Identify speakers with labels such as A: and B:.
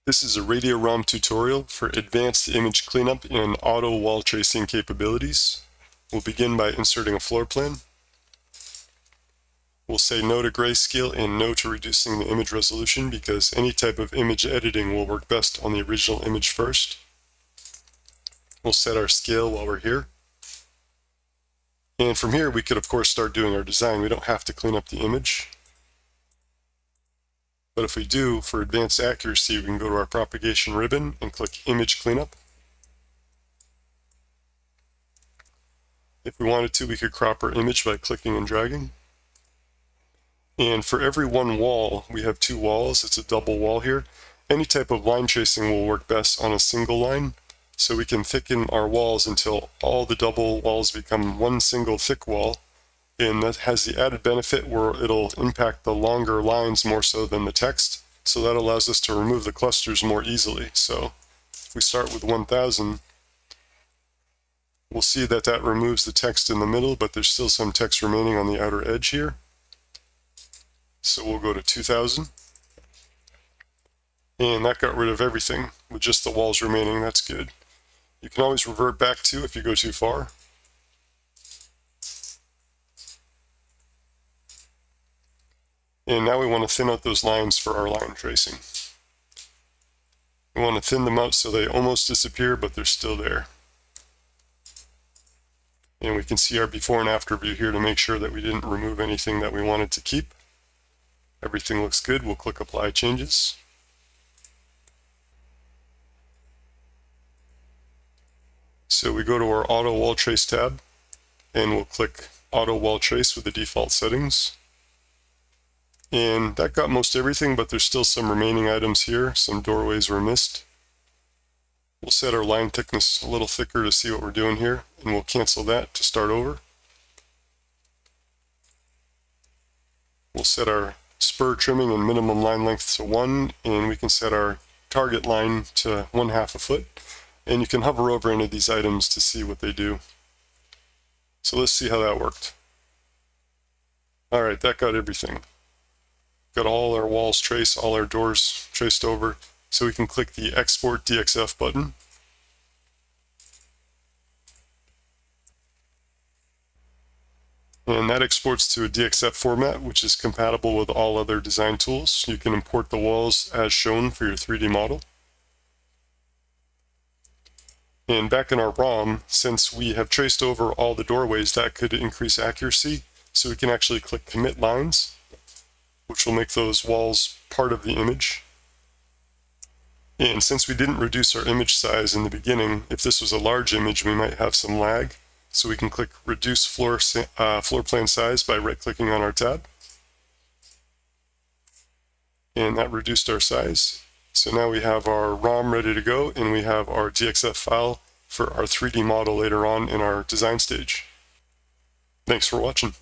A: This is a RadioROM tutorial for advanced image cleanup and auto wall tracing capabilities. We'll begin by inserting a floor plan. We'll say no to grayscale and no to reducing the image resolution because any type of image editing will work best on the original image first. We'll set our scale while we're here. And from here we could of course start doing our design. We don't have to clean up the image. But if we do, for advanced accuracy, we can go to our propagation ribbon and click Image Cleanup. If we wanted to, we could crop our image by clicking and dragging. And for every one wall, we have two walls. It's a double wall here. Any type of line tracing will work best on a single line. So we can thicken our walls until all the double walls become one single thick wall. And that has the added benefit where it'll impact the longer lines more so than the text. So that allows us to remove the clusters more easily. So if we start with 1000, we'll see that that removes the text in the middle, but there's still some text remaining on the outer edge here. So we'll go to 2000. And that got rid of everything with just the walls remaining. That's good. You can always revert back to if you go too far. And now we want to thin out those lines for our line tracing. We want to thin them out so they almost disappear, but they're still there. And we can see our before and after view here to make sure that we didn't remove anything that we wanted to keep. Everything looks good. We'll click Apply Changes. So we go to our Auto Wall Trace tab, and we'll click Auto Wall Trace with the default settings. And that got most everything, but there's still some remaining items here. Some doorways were missed. We'll set our line thickness a little thicker to see what we're doing here, and we'll cancel that to start over. We'll set our spur trimming and minimum line length to 1, and we can set our target line to 1/2 a foot. And you can hover over any of these items to see what they do. So let's see how that worked. All right, that got everything. Got all our walls traced, all our doors traced over. So we can click the Export DXF button. And that exports to a DXF format, which is compatible with all other design tools. You can import the walls as shown for your 3D model. And back in our ROM, since we have traced over all the doorways, that could increase accuracy. So we can actually click Commit Lines, which will make those walls part of the image. And since we didn't reduce our image size in the beginning, if this was a large image, we might have some lag. So we can click Reduce Floor Plan Size by right-clicking on our tab. And that reduced our size. So now we have our ROM ready to go, and we have our DXF file for our 3D model later on in our design stage. Thanks for watching.